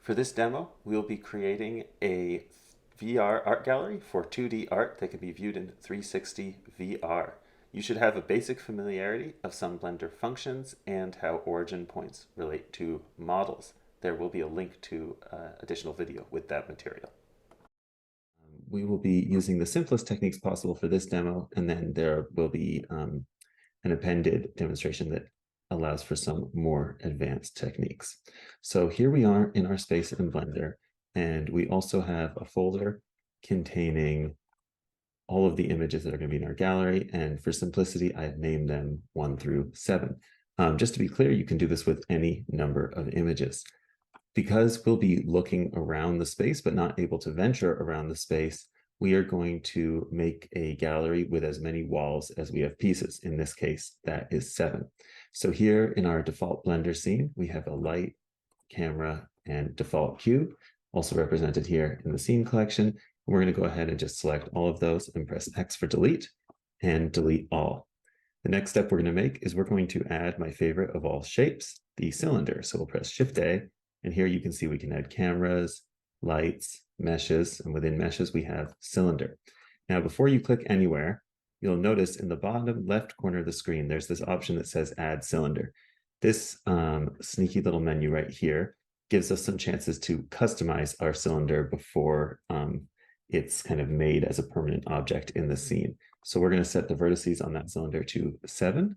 For this demo, we'll be creating a VR art gallery for 2D art that can be viewed in 360 VR. You should have a basic familiarity of some Blender functions and how origin points relate to models. There will be a link to additional video with that material. We will be using the simplest techniques possible for this demo, and then there will be an appended demonstration that allows for some more advanced techniques. So here we are in our space in Blender, and we also have a folder containing all of the images that are going to be in our gallery. And for simplicity, I've named them 1 through 7. Just to be clear, you can do this with any number of images. Because we'll be looking around the space, but not able to venture around the space, we are going to make a gallery with as many walls as we have pieces. In this case, that is 7. So here in our default Blender scene, we have a light, camera, and default cube, also represented here in the scene collection. We're going to go ahead and just select all of those and press X for delete and delete all. The next step we're going to make is we're going to add my favorite of all shapes, the cylinder. So we'll press Shift-A, and here you can see we can add cameras, lights, meshes, and within meshes we have cylinder. Now, before you click anywhere, you'll notice in the bottom left corner of the screen, there's this option that says Add Cylinder. This sneaky little menu right here gives us some chances to customize our cylinder before it's kind of made as a permanent object in the scene. So we're going to set the vertices on that cylinder to 7.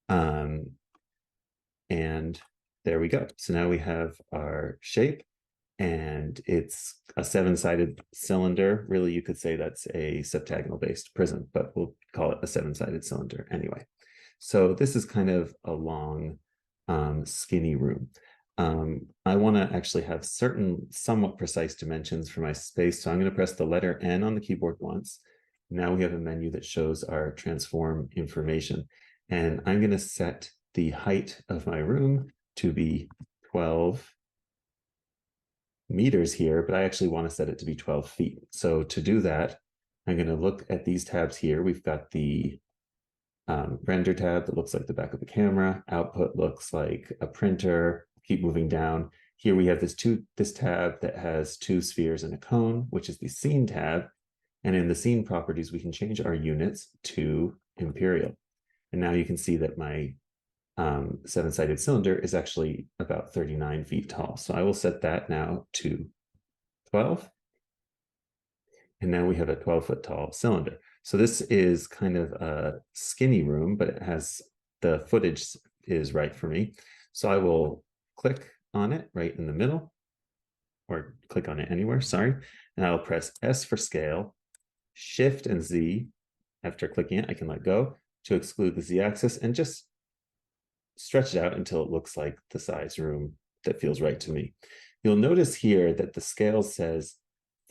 And there we go. So now we have our shape, and it's a 7-sided cylinder. Really, you could say that's a septagonal-based prism, but we'll call it a 7-sided cylinder anyway. So this is kind of a long, skinny room. I want to actually have certain somewhat precise dimensions for my space. So I'm going to press the letter N on the keyboard once. Now we have a menu that shows our transform information. And I'm going to set the height of my room to be 12 meters here, but I actually want to set it to be 12 feet. So to do that, I'm going to look at these tabs here. We've got the render tab that looks like the back of the camera. Output looks like a printer. Keep moving down. Here we have this tab that has 2 spheres and a cone, which is the scene tab. And in the scene properties, we can change our units to imperial. And now you can see that my 7-sided cylinder is actually about 39 feet tall. So I will set that now to 12. And now we have a 12-foot tall cylinder. So this is kind of a skinny room, but it has the footage is right for me. So I will click on it right in the middle, or click on it anywhere, sorry. And I'll press S for scale, Shift and Z. After clicking it, I can let go to exclude the Z-axis and just stretch it out until it looks like the size room that feels right to me. You'll notice here that the scale says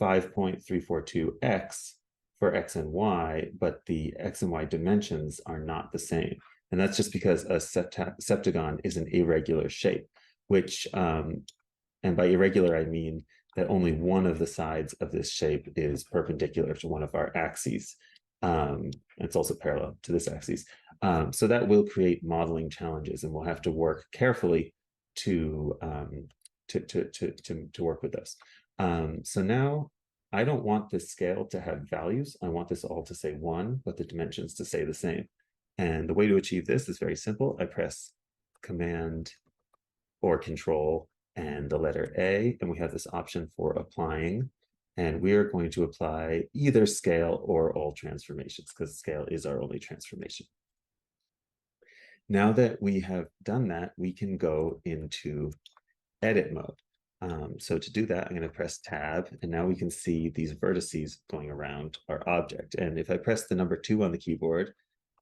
5.342x for X and Y, but the X and Y dimensions are not the same. And that's just because a septagon is an irregular shape, which, and by irregular, I mean that only one of the sides of this shape is perpendicular to one of our axes. It's also parallel to this axis. So that will create modeling challenges, and we'll have to work carefully to work with this. So now I don't want this scale to have values. I want this all to say 1, but the dimensions to stay the same. And the way to achieve this is very simple. I press Command or Control and the letter A, and we have this option for applying. And we are going to apply either scale or all transformations, because scale is our only transformation. Now that we have done that, we can go into edit mode. So to do that, I'm going to press Tab, and now we can see these vertices going around our object. And if I press the number 2 on the keyboard,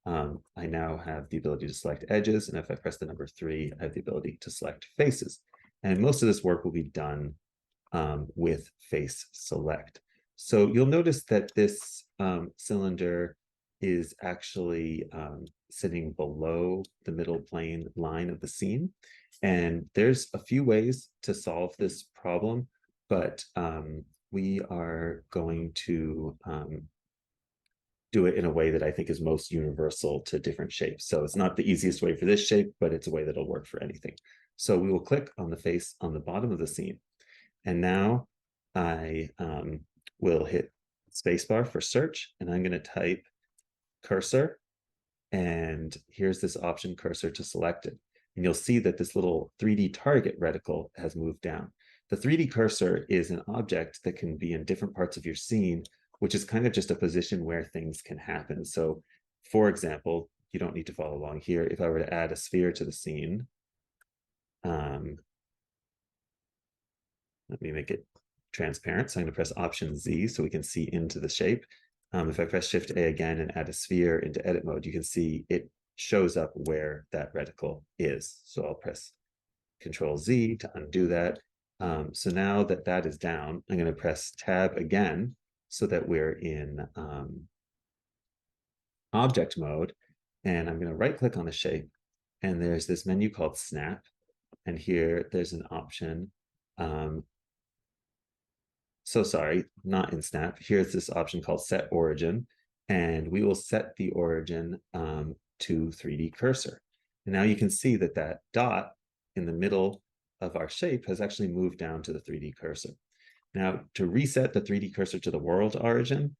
I now have the ability to select edges. And if I press the number 3, I have the ability to select faces. And most of this work will be done with face select. So you'll notice that this cylinder is actually sitting below the middle plane line of the scene. And there's a few ways to solve this problem, but we are going to do it in a way that I think is most universal to different shapes. So it's not the easiest way for this shape, but it's a way that'll work for anything. So we will click on the face on the bottom of the scene. And now I will hit spacebar for search, and I'm going to type cursor, and here's this option cursor to select it. And you'll see that this little 3D target reticle has moved down. The 3D cursor is an object that can be in different parts of your scene, which is kind of just a position where things can happen. So for example, you don't need to follow along here. If I were to add a sphere to the scene, let me make it transparent. So I'm going to press Option Z so we can see into the shape. If I press Shift A again and add a sphere into edit mode, you can see it shows up where that reticle is. So I'll press Control Z to undo that. So now that that is down, I'm going to press Tab again so that we're in object mode. And I'm going to right click on the shape. And there's this menu called Snap. And here there's an option. So sorry, not in Snap. Here's this option called Set Origin. And we will set the origin to 3D cursor. And now you can see that that dot in the middle of our shape has actually moved down to the 3D cursor. Now, to reset the 3D cursor to the world origin,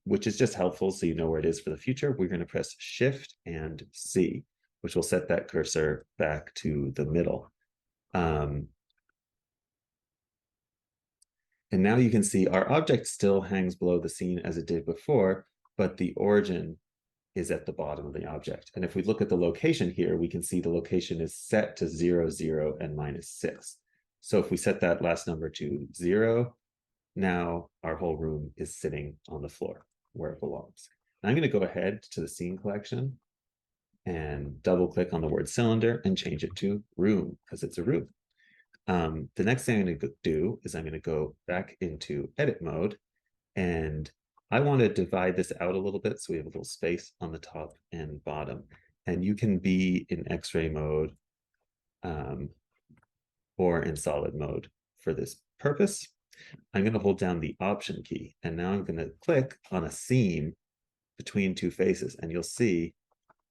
which is just helpful so you know where it is for the future, we're going to press Shift and C, which will set that cursor back to the middle. And now you can see our object still hangs below the scene as it did before, but the origin is at the bottom of the object. And if we look at the location here, we can see the location is set to 0, 0, and -6. So if we set that last number to 0, now our whole room is sitting on the floor where it belongs. And I'm going to go ahead to the scene collection and double click on the word cylinder and change it to room because it's a room. The next thing I'm going to do is I'm going to go back into edit mode, and I want to divide this out a little bit so we have a little space on the top and bottom. And you can be in X-ray mode or in solid mode for this purpose. I'm going to hold down the Option key, and now I'm going to click on a seam between two faces, and you'll see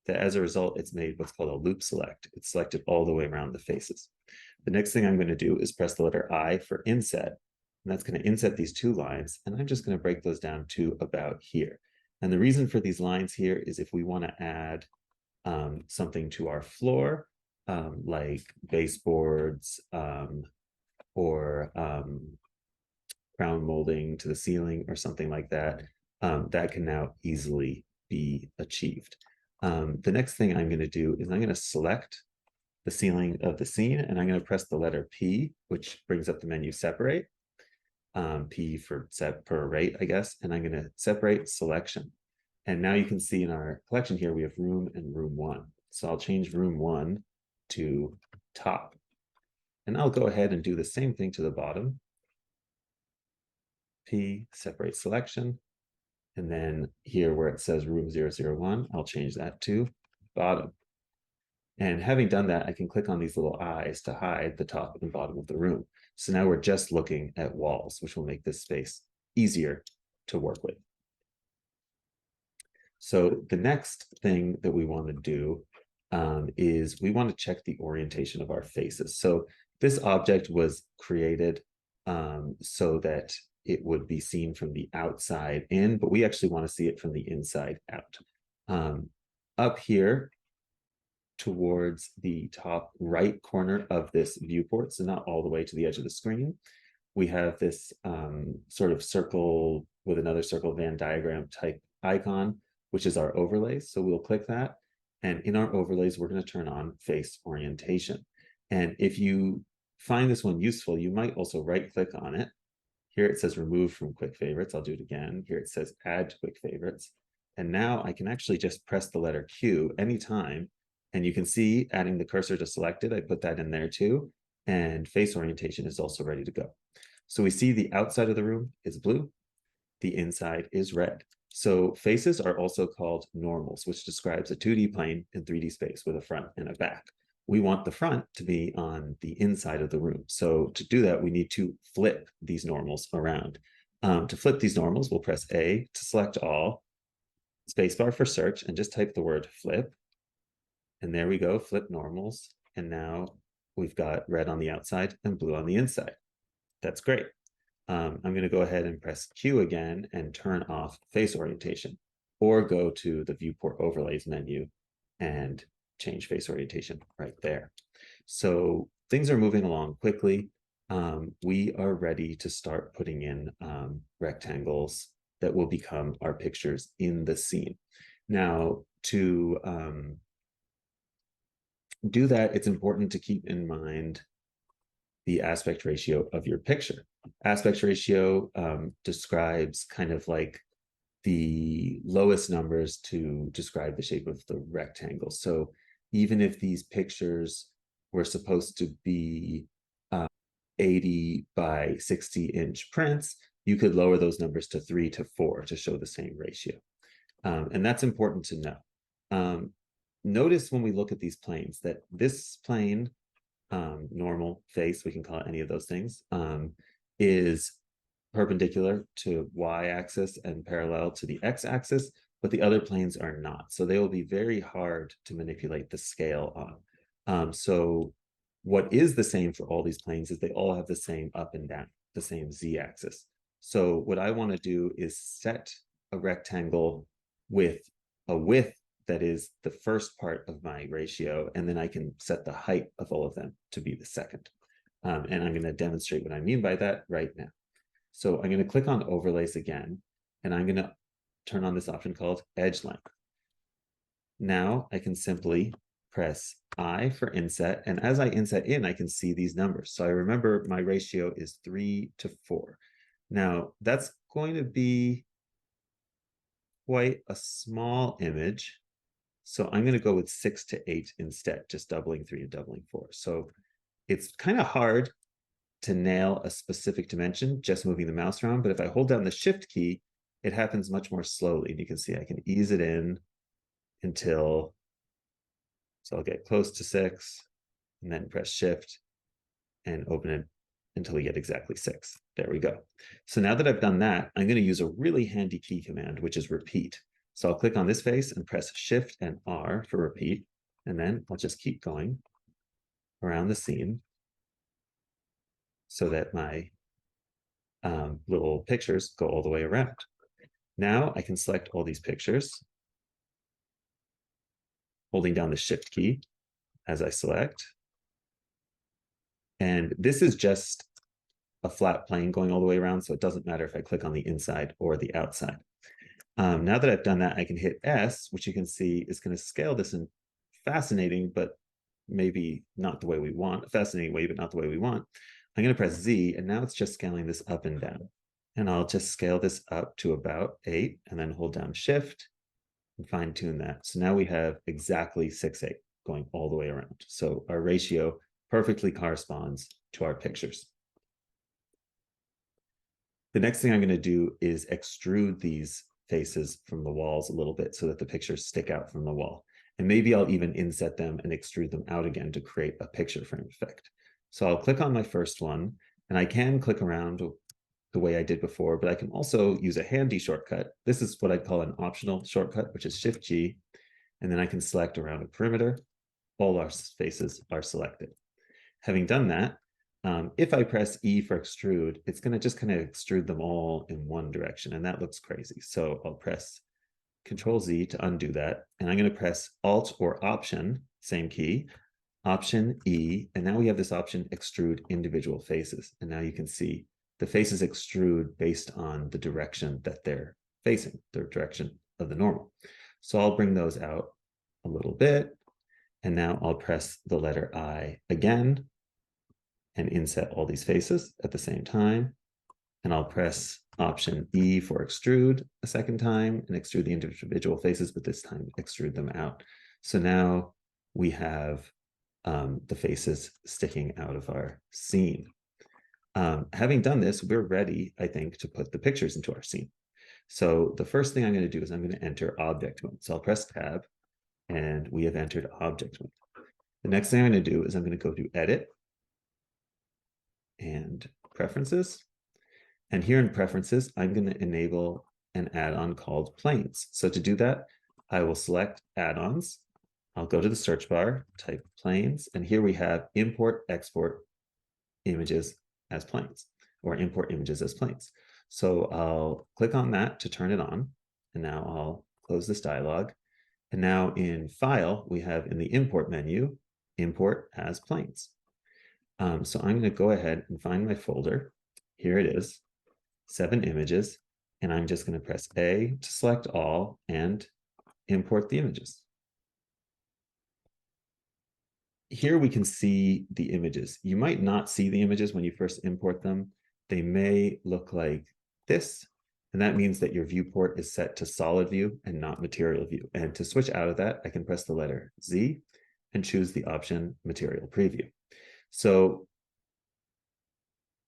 that as a result, it's made what's called a loop select. It's selected all the way around the faces. The next thing I'm going to do is press the letter I for inset, and that's going to inset these two lines, and I'm just going to break those down to about here. And the reason for these lines here is if we want to add something to our floor, like baseboards or crown molding to the ceiling or something like that, that can now easily be achieved. The next thing I'm going to do is I'm going to select the ceiling of the scene, and I'm going to press the letter P, which brings up the menu separate. P for separate, I guess, and I'm going to separate selection. And now you can see in our collection here, we have room and room 1. So I'll change room 1 to top. And I'll go ahead and do the same thing to the bottom. P, separate selection. And then here where it says room 001, I'll change that to bottom. And having done that, I can click on these little eyes to hide the top and bottom of the room. So now we're just looking at walls, which will make this space easier to work with. So the next thing that we want to do is we want to check the orientation of our faces. So this object was created so that it would be seen from the outside in, but we actually want to see it from the inside out. Up here towards the top right corner of this viewport, so not all the way to the edge of the screen, we have this sort of circle with another circle Venn diagram type icon, which is our overlays. So we'll click that. And in our overlays, we're going to turn on face orientation. And if you find this one useful, you might also right click on it. Here it says remove from quick favorites. I'll do it again. Here it says add to quick favorites. And now I can actually just press the letter Q anytime. And you can see adding the cursor to selected, I put that in there too. And face orientation is also ready to go. So we see the outside of the room is blue, the inside is red. So faces are also called normals, which describes a 2D plane in 3D space with a front and a back. We want the front to be on the inside of the room. So to do that, we need to flip these normals around. To flip these normals, we'll press A to select all, spacebar for search, and just type the word flip. And there we go, flip normals. And now we've got red on the outside and blue on the inside. That's great. I'm going to go ahead and press Q again and turn off face orientation, or go to the viewport overlays menu and change face orientation right there. So things are moving along quickly. We are ready to start putting in rectangles that will become our pictures in the scene. Now, to do that, it's important to keep in mind the aspect ratio of your picture. Aspect ratio describes kind of like the lowest numbers to describe the shape of the rectangle. So even if these pictures were supposed to be 80 by 60-inch prints, you could lower those numbers to 3 to 4 to show the same ratio. And that's important to know. Notice when we look at these planes that this plane, normal face, we can call it any of those things, is perpendicular to y-axis and parallel to the x-axis, but the other planes are not. So they will be very hard to manipulate the scale on. So what is the same for all these planes is they all have the same up and down, the same z-axis. So what I want to do is set a rectangle with a width that is the first part of my ratio, and then I can set the height of all of them to be the second. And I'm going to demonstrate what I mean by that right now. So I'm going to click on overlays again, and I'm going to turn on this option called edge length. Now I can simply press I for inset, and as I inset in, I can see these numbers. So I remember my ratio is 3 to 4. Now that's going to be quite a small image. So I'm going to go with 6 to 8 instead, just doubling 3 and doubling 4. So it's kind of hard to nail a specific dimension just moving the mouse around, but if I hold down the shift key, it happens much more slowly. And you can see I can ease it in until, so I'll get close to 6 and then press shift and open it until we get exactly 6. There we go. So now that I've done that, I'm going to use a really handy key command, which is repeat. So I'll click on this face and press shift and R for repeat, and then I'll just keep going around the scene so that my little pictures go all the way around. Now I can select all these pictures, holding down the shift key as I select. And this is just a flat plane going all the way around, so it doesn't matter if I click on the inside or the outside. Now that I've done that, I can hit S, which you can see is going to scale this in fascinating, but maybe not the way we want, fascinating way, but not the way we want. I'm going to press Z, and now it's just scaling this up and down. And I'll just scale this up to about 8, and then hold down shift and fine tune that. So now we have exactly 6, 8 going all the way around. So our ratio perfectly corresponds to our pictures. The next thing I'm going to do is extrude these faces from the walls a little bit so that the pictures stick out from the wall. And maybe I'll even inset them and extrude them out again to create a picture frame effect. So I'll click on my first one, and I can click around the way I did before, but I can also use a handy shortcut. This is what I'd call an optional shortcut, which is Shift G, and then I can select around a perimeter. All our faces are selected. Having done that, if I press E for extrude, it's going to just kind of extrude them all in one direction, and that looks crazy. So I'll press Control Z to undo that, and I'm going to press Alt or Option, same key, Option E, and now we have this option extrude individual faces. And now you can see the faces extrude based on the direction that they're facing, the direction of the normal. So I'll bring those out a little bit, and now I'll press the letter I again and inset all these faces at the same time. And I'll press Option E for extrude a second time and extrude the individual faces, but this time extrude them out. So now we have the faces sticking out of our scene. Having done this, we're ready, I think, to put the pictures into our scene. So the first thing I'm going to do is I'm going to enter object mode. So I'll press Tab, and we have entered object mode. The next thing I'm going to do is I'm going to go to Edit and Preferences. And here in Preferences, I'm going to enable an add-on called Planes. So to do that, I will select Add-ons. I'll go to the search bar, type Planes, and here we have Import, Export Images as Planes. or import images as planes. So I'll click on that to turn it on. And now I'll close this dialog. And now in File, we have in the Import menu, Import as Planes. So I'm going to go ahead and find my folder. Here it is, 7 images. And I'm just going to press A to select all and import the images. Here we can see the images. You might not see the images when you first import them. They may look like this, and that means that your viewport is set to solid view and not material view. And to switch out of that, I can press the letter Z and choose the option material preview. So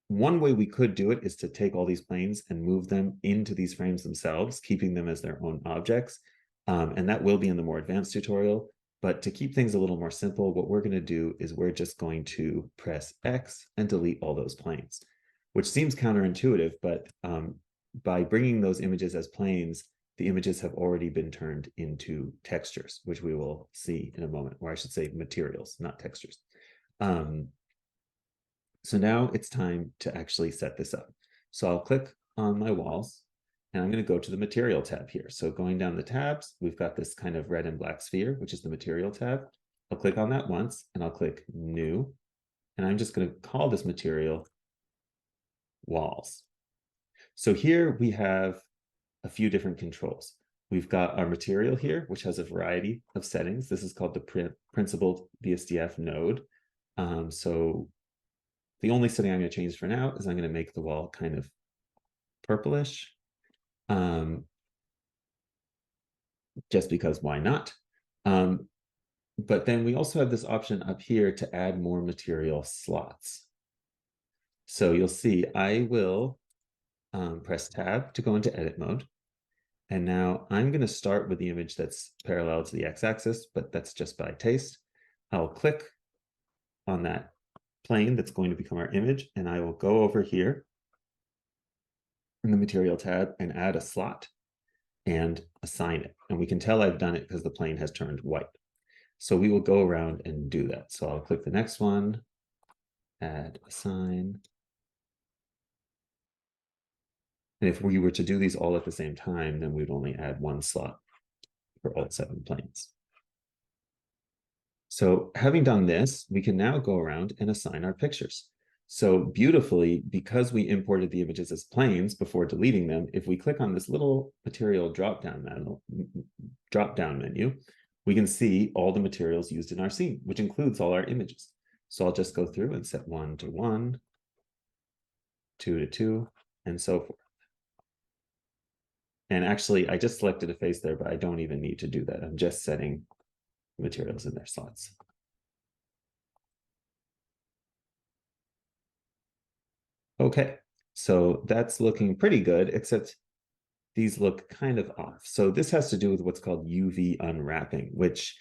one way we could do it is to take all these planes and move them into these frames themselves, keeping them as their own objects. And that will be in the more advanced tutorial. But to keep things a little more simple, what we're going to do is we're just going to press X and delete all those planes, which seems counterintuitive, but by bringing those images as planes, the images have already been turned into textures, which we will see in a moment, or I should say materials, not textures. So now it's time to actually set this up. So I'll click on my walls and I'm going to go to the material tab here. So going down the tabs, we've got this kind of red and black sphere, which is the material tab. I'll click on that once and I'll click new. And I'm just going to call this material walls. So here we have a few different controls. We've got our material here, which has a variety of settings. This is called the principled BSDF node. So the only setting I'm going to change for now is I'm going to make the wall kind of purplish. Just because why not? But then we also have this option up here to add more material slots. So you'll see I will press tab to go into edit mode. And now I'm going to start with the image that's parallel to the x-axis, but that's just by taste. I'll click on that plane that's going to become our image, and I will go over here in the material tab and add a slot and assign it. And we can tell I've done it because the plane has turned white. So we will go around and do that. So I'll click the next one, add assign. And if we were to do these all at the same time, then we'd only add one slot for all 7 planes. So having done this, we can now go around and assign our pictures. So beautifully, because we imported the images as planes before deleting them, if we click on this little material drop-down menu, we can see all the materials used in our scene, which includes all our images. So I'll just go through and set 1 to 1, 2 to 2, and so forth. And actually, I just selected a face there, but I don't even need to do that. I'm just setting materials in their slots. Okay, so that's looking pretty good, except these look kind of off. So this has to do with what's called UV unwrapping, which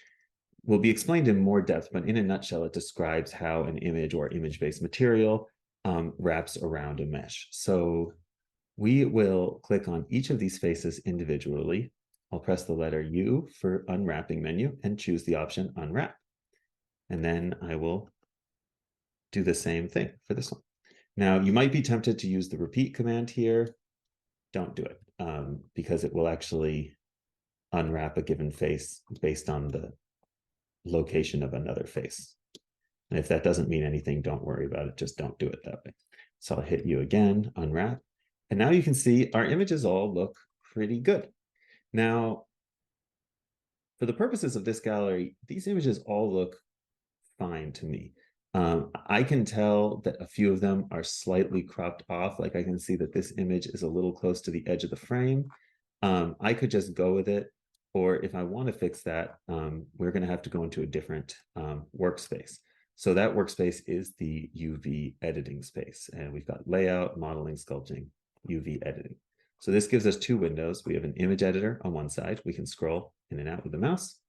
will be explained in more depth, but in a nutshell, it describes how an image or image-based material wraps around a mesh. So we will click on each of these faces individually. I'll press the letter U for unwrapping menu and choose the option unwrap. And then I will do the same thing for this one. Now, you might be tempted to use the repeat command here. Don't do it because it will actually unwrap a given face based on the location of another face. And if that doesn't mean anything, don't worry about it. Just don't do it that way. So I'll hit U again, unwrap. And now you can see our images all look pretty good. Now, for the purposes of this gallery, these images all look fine to me. I can tell that a few of them are slightly cropped off. Like I can see that this image is a little close to the edge of the frame. I could just go with it. Or if I want to fix that, we're going to have to go into a different workspace. So that workspace is the UV editing space. And we've got layout, modeling, sculpting, UV editing. So this gives us 2 windows. We have an image editor on one side. We can scroll in and out with the mouse.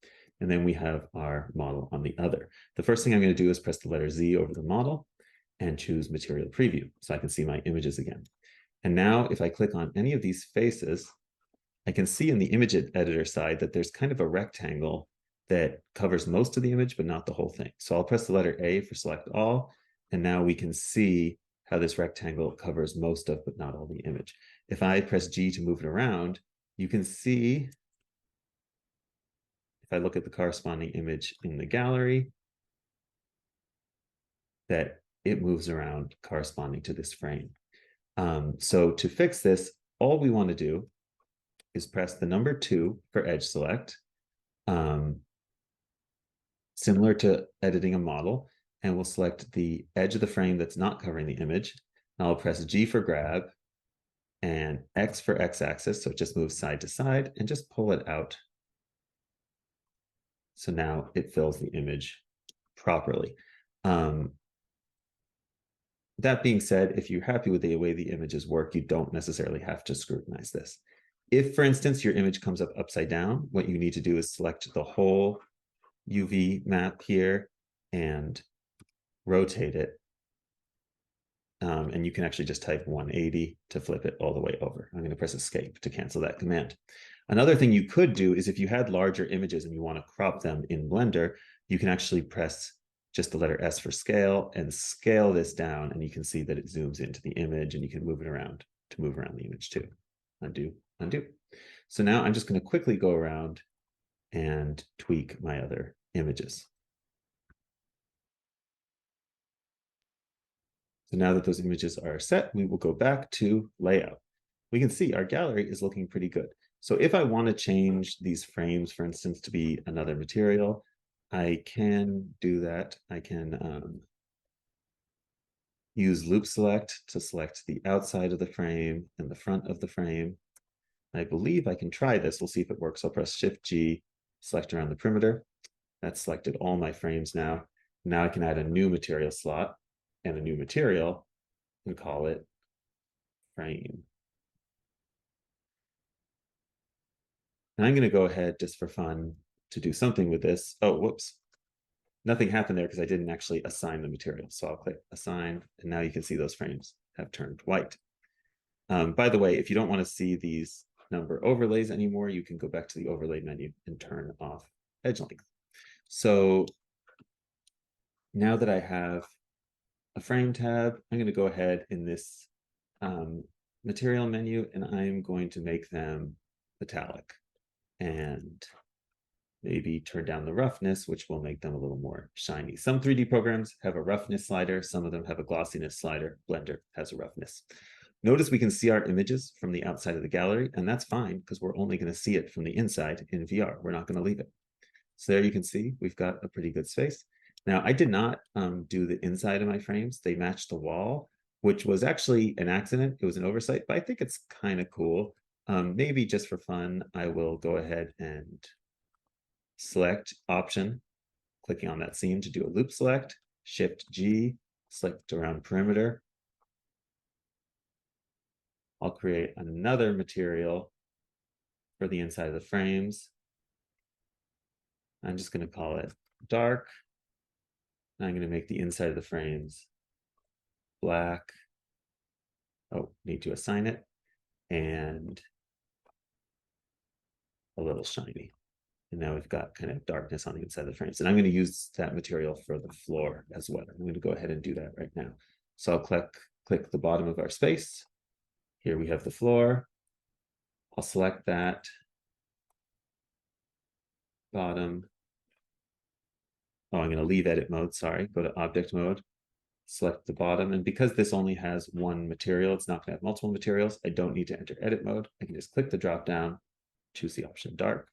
And then we have our model on the other. The first thing I'm going to do is press the letter Z over the model and choose material preview so I can see my images again. And now if I click on any of these faces, I can see in the image editor side that there's kind of a rectangle that covers most of the image, but not the whole thing. So I'll press the letter A for select all. And now we can see how this rectangle covers most of, but not all the image. If I press G to move it around, you can see, if I look at the corresponding image in the gallery, that it moves around corresponding to this frame. So to fix this, all we want to do is press the number 2 for edge select, similar to editing a model, and we'll select the edge of the frame that's not covering the image. Now I'll press G for grab and X for x-axis, so it just moves side to side, and just pull it out. So now it fills the image properly. That being said, if you're happy with the way the images work, you don't necessarily have to scrutinize this. If, for instance, your image comes up upside down, what you need to do is select the whole UV map here and rotate it. And you can actually just type 180 to flip it all the way over. I'm going to press escape to cancel that command. Another thing you could do is if you had larger images and you want to crop them in Blender, you can actually press just the letter S for scale and scale this down, and you can see that it zooms into the image, and you can move it around to move around the image too. Undo, undo. So now I'm just going to quickly go around and tweak my other images. So now that those images are set, we will go back to layout. We can see our gallery is looking pretty good. So if I want to change these frames, for instance, to be another material, I can do that. I can use loop select to select the outside of the frame and the front of the frame. I believe I can try this. We'll see if it works. I'll press Shift G, select around the perimeter. That's selected all my frames now. Now I can add a new material slot and a new material and call it frame. And I'm going to go ahead just for fun to do something with this. Oh, whoops. Nothing happened there because I didn't actually assign the material. So I'll click assign, and now you can see those frames have turned white. By the way, if you don't want to see these number overlays anymore, you can go back to the overlay menu and turn off edge length. So now that I have a frame tab, I'm going to go ahead in this material menu, and I'm going to make them metallic and maybe turn down the roughness, which will make them a little more shiny. Some 3D programs have a roughness slider. Some of them have a glossiness slider. Blender has a roughness. Notice we can see our images from the outside of the gallery, and that's fine because we're only going to see it from the inside in VR. We're not going to leave it. So there you can see we've got a pretty good space. Now, I did not do the inside of my frames. They matched the wall, which was actually an accident. It was an oversight, but I think it's kind of cool. Maybe just for fun, I will go ahead and select option, clicking on that seam to do a loop select, Shift G, select around perimeter. I'll create another material for the inside of the frames. I'm just going to call it dark. I'm going to make the inside of the frames black. Oh, need to assign it. And a little shiny. And now we've got kind of darkness on the inside of the frames. And I'm going to use that material for the floor as well. I'm going to go ahead and do that right now. So I'll click the bottom of our space. Here we have the floor. I'll select that bottom. Oh, I'm going to leave edit mode, sorry. Go to object mode, select the bottom. And because this only has one material, it's not going to have multiple materials. I don't need to enter edit mode. I can just click the drop down, choose the option dark.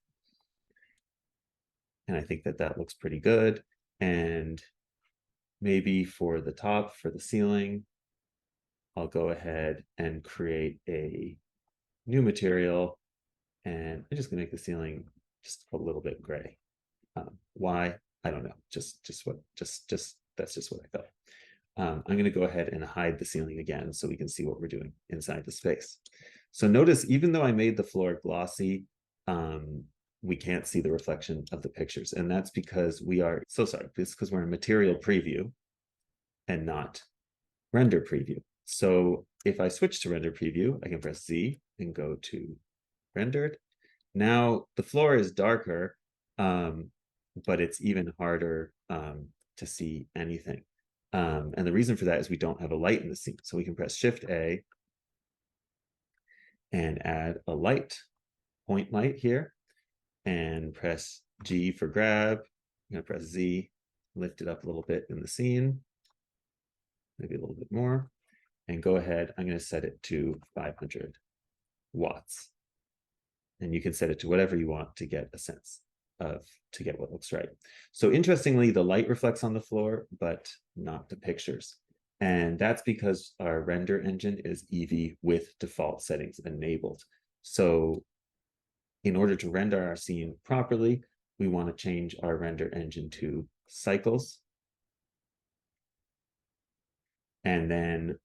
And I think that that looks pretty good. And maybe for the top, for the ceiling, I'll go ahead and create a new material. And I'm just going to make the ceiling just a little bit gray. Why? I don't know. That's just what I thought. I'm going to go ahead and hide the ceiling again so we can see what we're doing inside the space. So notice, even though I made the floor glossy, we can't see the reflection of the pictures. And that's because it's because we're in material preview and not render preview. So if I switch to render preview, I can press Z and go to rendered. Now the floor is darker, but it's even harder to see anything. And the reason for that is we don't have a light in the scene. So we can press Shift A and add a light, point light here, and press G for grab. I'm going to press Z, lift it up a little bit in the scene, maybe a little bit more, and go ahead. I'm going to set it to 500 watts. And you can set it to whatever you want to get a sense of, to get what looks right. So interestingly, the light reflects on the floor, but not the pictures. And that's because our render engine is Eevee with default settings enabled. So in order to render our scene properly, we want to change our render engine to cycles. And then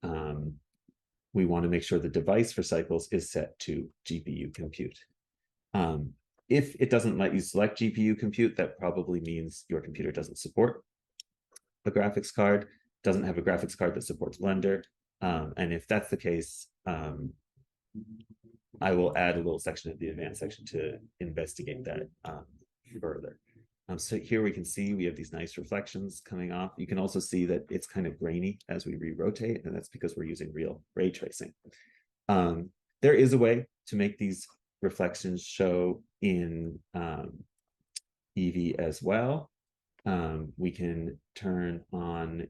we want to make sure the device for cycles is set to GPU compute. If it doesn't let you select GPU compute, that probably means your computer doesn't support a graphics card, doesn't have a graphics card that supports Blender. And if that's the case, I will add a little section of the advanced section to investigate that further. So here we can see we have these nice reflections coming off. You can also see that it's kind of grainy as we re-rotate, and that's because we're using real ray tracing. There is a way to make these reflections show in Eevee as well. We can turn on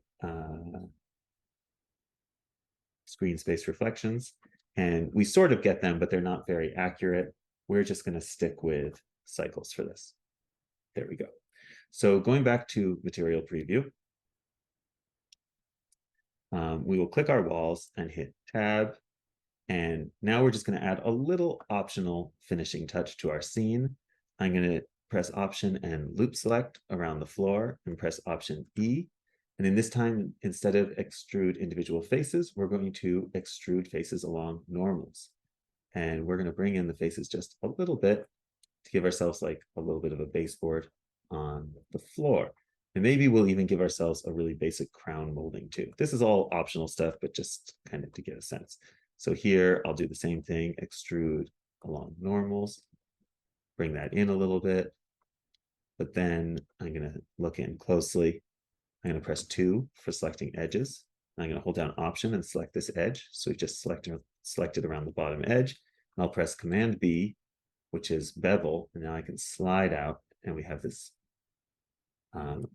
screen space reflections, and we sort of get them, but they're not very accurate. We're just going to stick with cycles for this. There we go. So going back to material preview, we will click our walls and hit Tab. And now we're just going to add a little optional finishing touch to our scene. I'm going to press Option and loop select around the floor and press Option E. And in this time, instead of extrude individual faces, we're going to extrude faces along normals. And we're going to bring in the faces just a little bit to give ourselves like a little bit of a baseboard on the floor. And maybe we'll even give ourselves a really basic crown molding too. This is all optional stuff, but just kind of to get a sense. So here I'll do the same thing, extrude along normals, bring that in a little bit, but then I'm going to look in closely. I'm going to press 2 for selecting edges. I'm going to hold down Option and select this edge. So we just selected around the bottom edge. And I'll press Command B, which is bevel, and now I can slide out, and we have this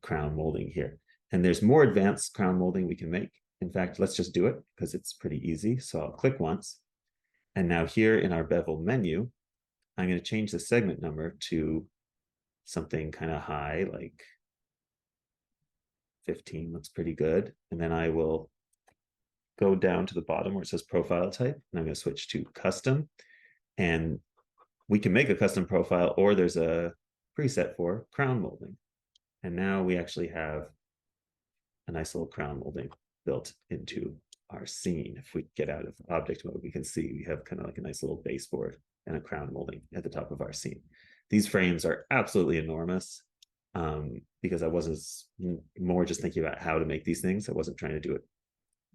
crown molding here. And there's more advanced crown molding we can make. In fact, let's just do it because it's pretty easy. So I'll click once. And now here in our bevel menu, I'm going to change the segment number to something kind of high, like 15 looks pretty good. And then I will go down to the bottom where it says profile type, and I'm going to switch to custom. And we can make a custom profile, or there's a preset for crown molding. And now we actually have a nice little crown molding built into our scene. If we get out of object mode, we can see we have kind of like a nice little baseboard and a crown molding at the top of our scene. These frames are absolutely enormous because I wasn't more just thinking about how to make these things. I wasn't trying to do it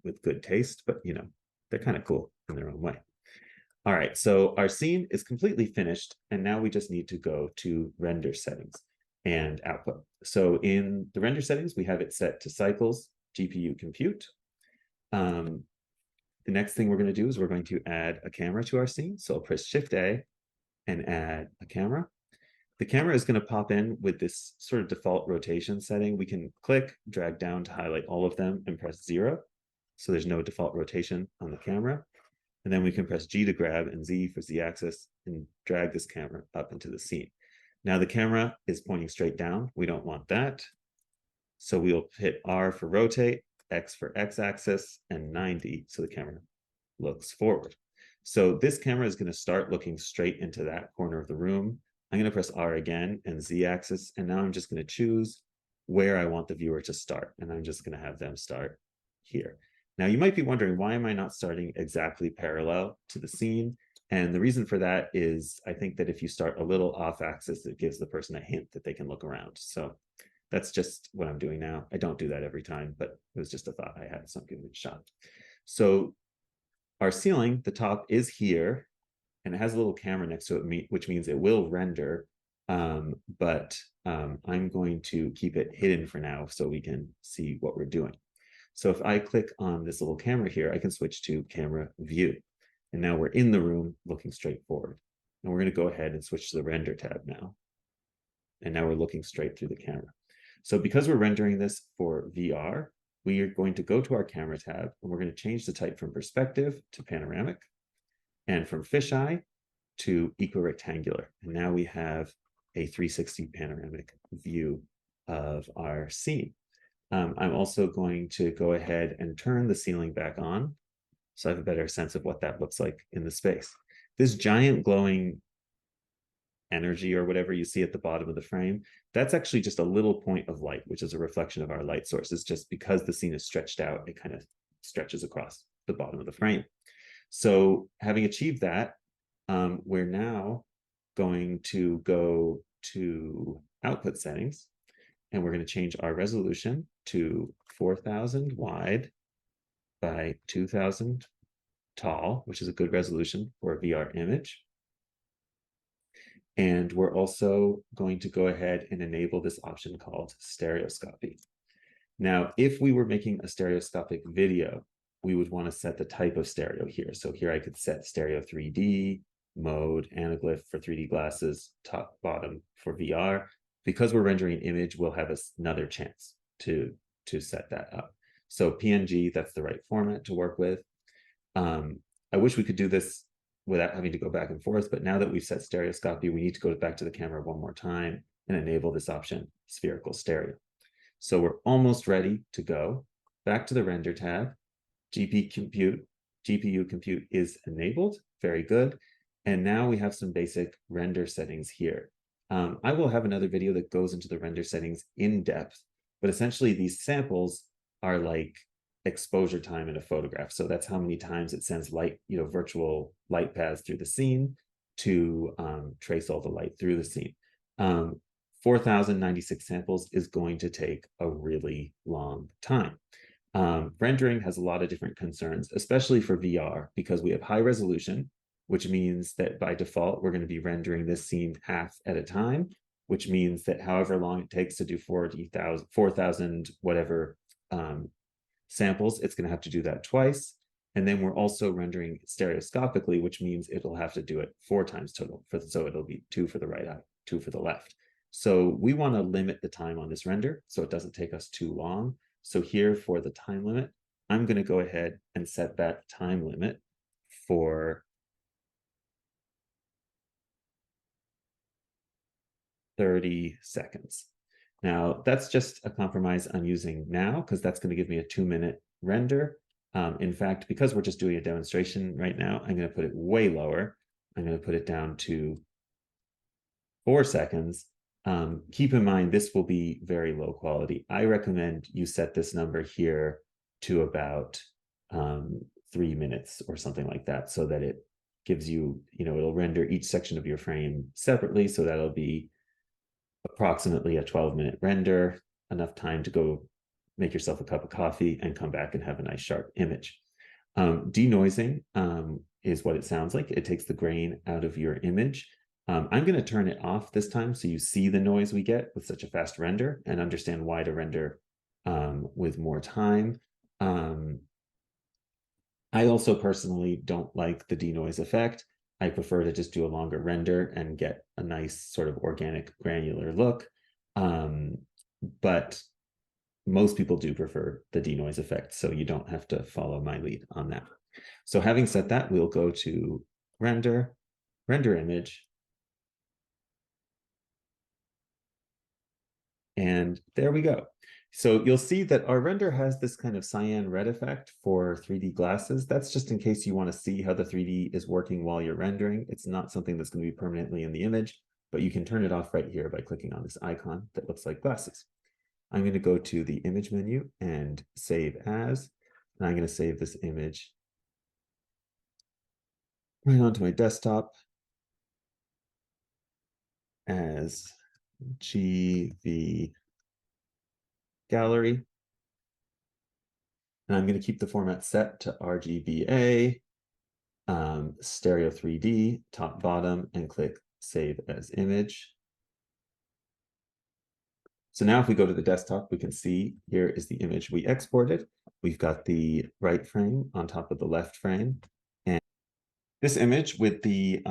with good taste, but you know, they're kind of cool in their own way. All right, so our scene is completely finished, and now we just need to go to render settings and output. So in the render settings, we have it set to cycles, GPU compute. The next thing we're going to do is we're going to add a camera to our scene. So I'll press Shift A and add a camera. The camera is going to pop in with this sort of default rotation setting. We can click, drag down to highlight all of them and press 0. So there's no default rotation on the camera. And then we can press G to grab and Z for Z axis and drag this camera up into the scene. Now the camera is pointing straight down. We don't want that. So we'll hit R for rotate, X for X axis, and 90 so the camera looks forward. So this camera is going to start looking straight into that corner of the room. I'm going to press R again and Z axis, and now I'm just going to choose where I want the viewer to start, and I'm just going to have them start here. Now you might be wondering, why am I not starting exactly parallel to the scene? And the reason for that is I think that if you start a little off axis, it gives the person a hint that they can look around. So that's just what I'm doing now. I don't do that every time, but it was just a thought I had, so I'm giving it a shot. So our ceiling, the top is here, and it has a little camera next to it, which means it will render, but I'm going to keep it hidden for now so we can see what we're doing. So if I click on this little camera here, I can switch to camera view. And now we're in the room looking straight forward. And we're going to go ahead and switch to the render tab now. And now we're looking straight through the camera. So because we're rendering this for VR, we are going to go to our camera tab and we're going to change the type from perspective to panoramic and from fisheye to equirectangular. And now we have a 360 panoramic view of our scene. I'm also going to go ahead and turn the ceiling back on so I have a better sense of what that looks like in the space. This giant glowing energy or whatever you see at the bottom of the frame, that's actually just a little point of light, which is a reflection of our light source. It's just because the scene is stretched out, it kind of stretches across the bottom of the frame. So having achieved that, we're now going to go to output settings and we're going to change our resolution to 4000 wide by 2000 tall, which is a good resolution for a VR image. And we're also going to go ahead and enable this option called stereoscopy. Now, if we were making a stereoscopic video, we would want to set the type of stereo here. So here I could set stereo 3D, mode, anaglyph for 3D glasses, top, bottom for VR. Because we're rendering image, we'll have another chance to set that up. So PNG, that's the right format to work with. I wish we could do this without having to go back and forth, but now that we've set stereoscopy, we need to go back to the camera one more time and enable this option, spherical stereo. So we're almost ready to go. Back to the render tab, GPU compute is enabled, very good. And now we have some basic render settings here. I will have another video that goes into the render settings in depth, but essentially these samples are like exposure time in a photograph. So that's how many times it sends light, virtual light paths through the scene to trace all the light through the scene. 4,096 samples is going to take a really long time. Rendering has a lot of different concerns, especially for VR, because we have high resolution, which means that by default, we're going to be rendering this scene half at a time, which means that however long it takes to do 4,000 whatever samples, it's going to have to do that twice. And then we're also rendering stereoscopically, which means it'll have to do it 4 times total. So it'll be 2 for the right eye, 2 for the left. So we want to limit the time on this render so it doesn't take us too long. So here for the time limit, I'm going to go ahead and set that time limit for 30 seconds. Now, that's just a compromise I'm using now because that's going to give me a 2-minute render. In fact, because we're just doing a demonstration right now, I'm going to put it way lower. I'm going to put it down to 4 seconds. Keep in mind, this will be very low quality. I recommend you set this number here to about 3 minutes or something like that so that it gives you, it'll render each section of your frame separately. So that'll be approximately a 12-minute render, enough time to go make yourself a cup of coffee and come back and have a nice sharp image. Denoising is what it sounds like. It takes the grain out of your image. I'm going to turn it off this time so you see the noise we get with such a fast render and understand why to render with more time. I also personally don't like the denoise effect. I prefer to just do a longer render and get a nice sort of organic granular look. But most people do prefer the denoise effect, so you don't have to follow my lead on that. So having said that, we'll go to render image. And there we go. So you'll see that our render has this kind of cyan red effect for 3D glasses. That's just in case you want to see how the 3D is working while you're rendering. It's not something that's going to be permanently in the image, but you can turn it off right here by clicking on this icon that looks like glasses. I'm going to go to the image menu and save as, and I'm going to save this image right onto my desktop as GV gallery. And I'm going to keep the format set to RGBA, stereo 3D, top, bottom, and click save as image. So now if we go to the desktop, we can see here is the image we exported. we've got the right frame on top of the left frame. And this image with the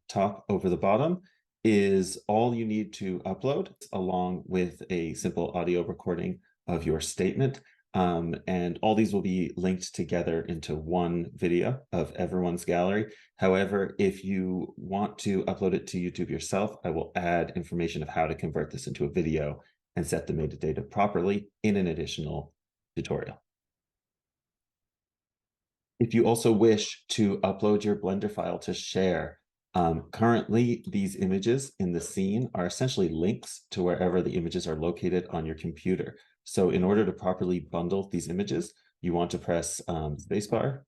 top over the bottom is all you need to upload, along with a simple audio recording of your statement. And all these will be linked together into one video of everyone's gallery. However, if you want to upload it to YouTube yourself, I will add information of how to convert this into a video and set the metadata properly in an additional tutorial. If you also wish to upload your Blender file to share, currently these images in the scene are essentially links to wherever the images are located on your computer. So in order to properly bundle these images, you want to press spacebar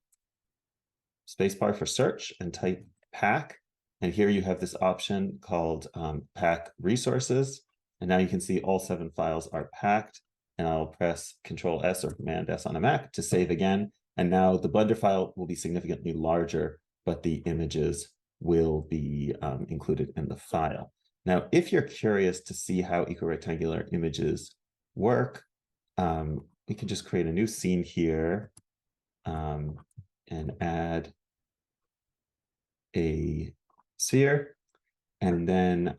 for search and type pack. And here you have this option called pack resources. And now you can see all 7 files are packed. And I'll press Control S or Command S on a Mac to save again. And now the Blender file will be significantly larger, but the images will be included in the file. Now, if you're curious to see how equirectangular images work, we can just create a new scene here and add a sphere. And then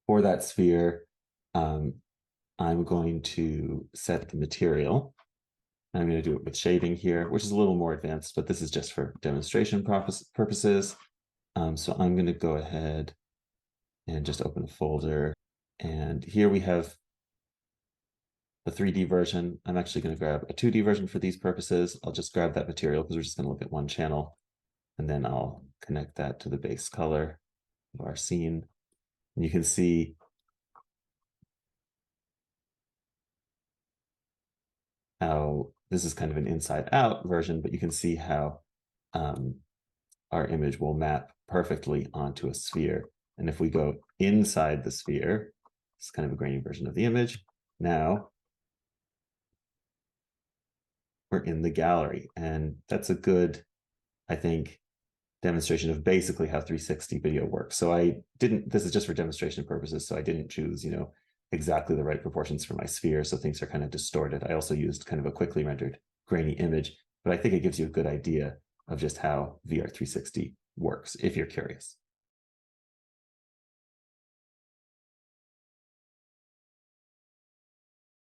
for that sphere, I'm going to set the material. I'm going to do it with shading here, which is a little more advanced, but this is just for demonstration purposes. So I'm going to go ahead and just open a folder. And here we have the 3D version. I'm actually going to grab a 2D version for these purposes. I'll just grab that material because we're just going to look at one channel. And then I'll connect that to the base color of our scene. And you can see how this is kind of an inside out version, but you can see how our image will map perfectly onto a sphere. And if we go inside the sphere, it's kind of a grainy version of the image. Now we're in the gallery, and that's a good, I think, demonstration of basically how 360 video works. So this is just for demonstration purposes, so I didn't choose, exactly the right proportions for my sphere, so things are kind of distorted. I also used kind of a quickly rendered grainy image, but I think it gives you a good idea of just how VR 360 works if you're curious.